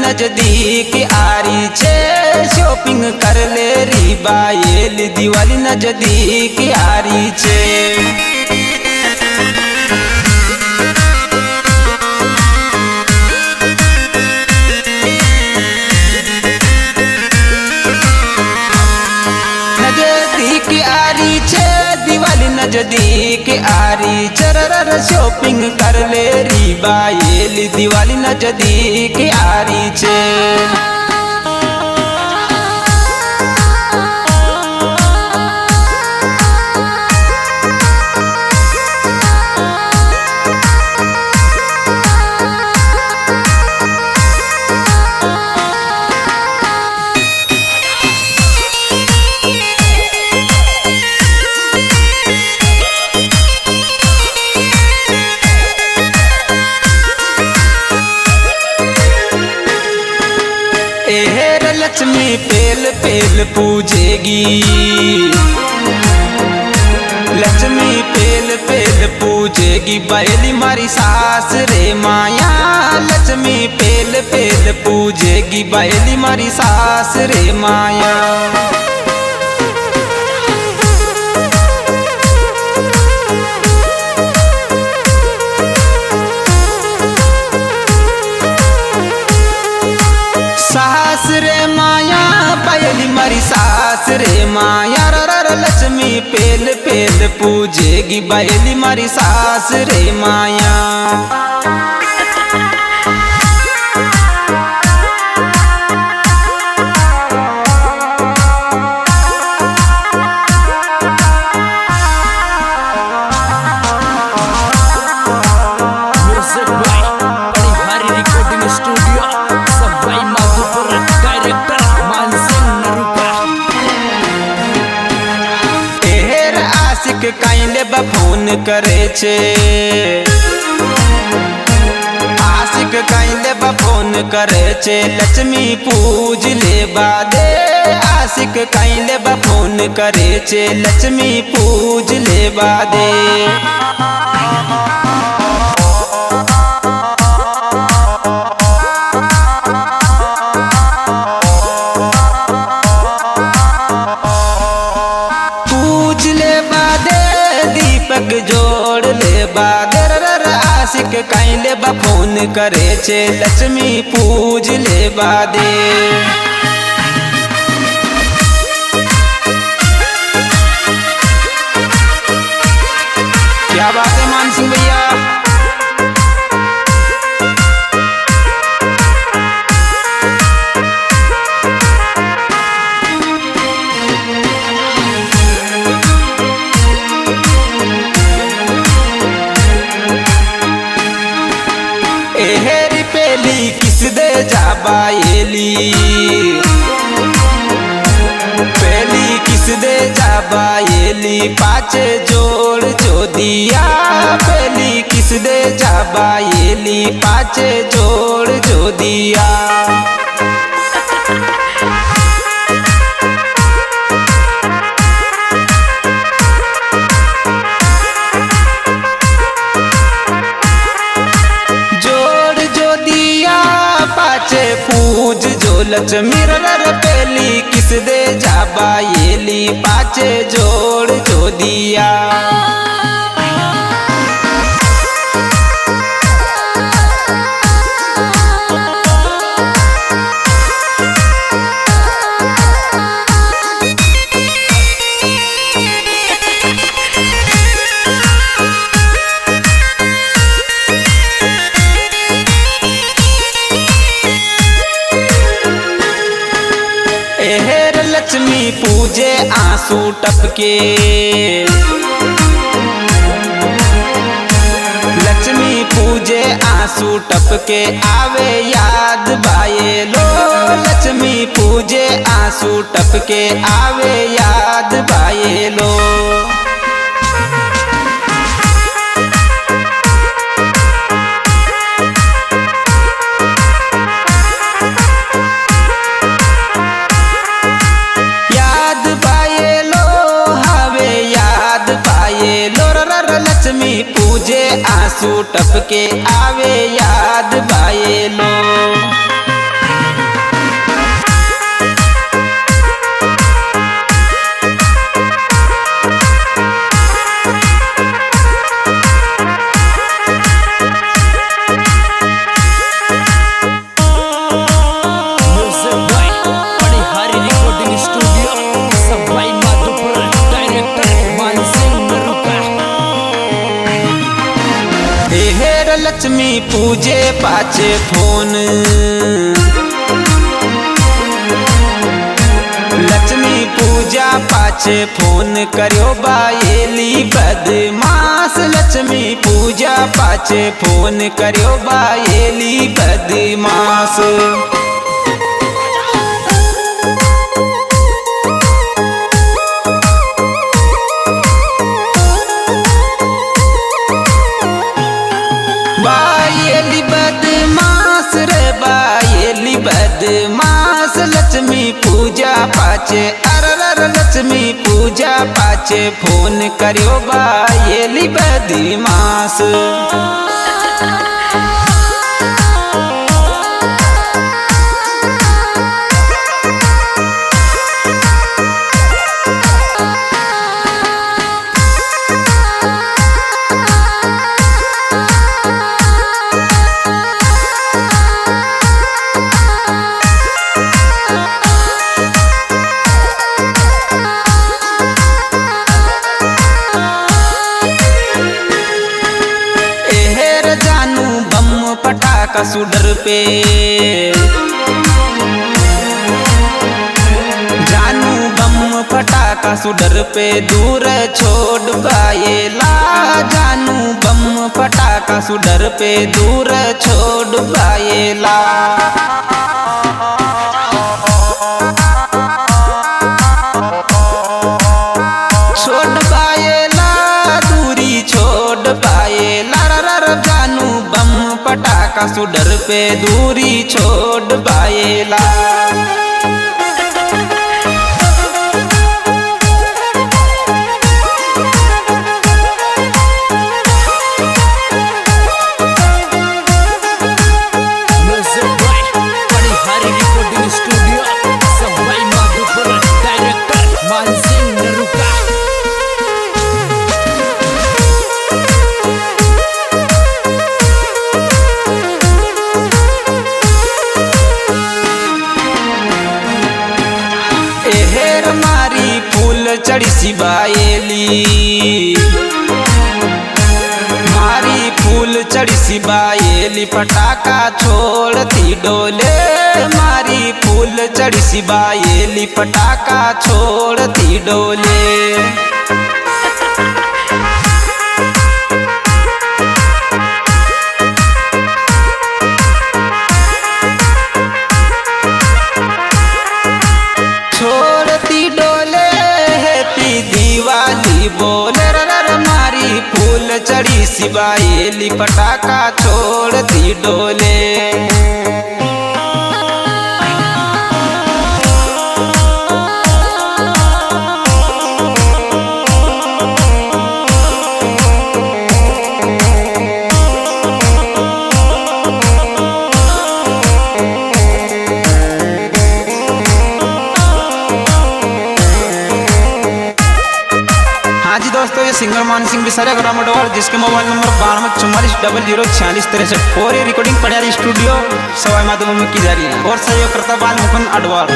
नजदीक आरी छे शॉपिंग कर ले री बायल दिवाली नजदीक आरी छे। नजदीक आरी छे दिवाली नजदीक आरी चरर शॉपिंग कर ले री बायल दिवाली नजदीक आरी छे। एहर लक्ष्मी पेल पेल पूजेगी, लक्ष्मी पेल पेल पूजेगी बायली मारी सास रे माया। लक्ष्मी पेल पेल पूजेगी बायली मारी सास रे माया। सास रे माया बायली मारी सास रे माया रर लक्ष्मी पेल पेल पूजेगी बायली मारी सास रे माया। काइले फोन करे छे आशिक काइले फोन करे छे लक्ष्मी पूज ले बादे। आशिक काइले फोन करे छे लक्ष्मी पूज ले बादे। दीपक जोड़ ले बादर आशिक काइले फोन करे छे लक्ष्मी पूज ले बादे। क्या बात है मान सिंह भैया। एहरी पेली किस दे जा बायली, पेली किस दे जा बायली पाचे जोड़ जो दिया। पेली किस दे जा बायली पाचे जोड़ जो दिया। पाचे पूज जो लक्ष्मी रर पेली किस दे जा बायली पाचे जोड़ जो दिया। एहर लक्ष्मी पूजे आंसू टपके, लक्ष्मी पूजे आंसू टपके आवे याद बायलो। लक्ष्मी पूजे आंसू टपके आवे याद बायलो। लक्ष्मी पूजे आंसू टपके आवे याद बायलो। हेर लक्ष्मी पूजे पाचे फोन, लक्ष्मी पूजा पाचे फोन करो बायली बदमाश, लक्ष्मी पूजा पाचे फोन करो बायली बदमाश। बायली बदमाश रे बायली बदमाश, लक्ष्मी पूजा पाचे अरर लक्ष्मी पूजा पाचे फोन करो बायली बदमाश। पटाखा सुडर पे जानू बम पटाखा सुडर पे दूर छोड़ बायला, जानू बम पटाखा सुडर पे दूर छोड़ बायला। छोड़ बायला दूरी छोड़ बायला जानू बम पटाखा सुडर पे दूरी छोड़ बायला। चढ़ी सी बायली मारी फूल चढ़ी सी बायली, पटाखा छोड़ती डोले मारी फूल चढ़ी सी बायली, पटाखा छोड़ती डोले। छोड़ती डोले दीवाली बोले रर मारी फूल चढ़ी सी बायली, पटाखा छोड़ती डोले। दोस्तों ये सिंगर मान सिंह बिसारिया ग्रामोडवाल, जिसके मोबाइल नंबर 9244004063 और ये रिकॉर्डिंग पटियाला स्टूडियो सवाई माधोपुर में की जा रही है और सहयोग करता बाल मुकुंद अडवाल।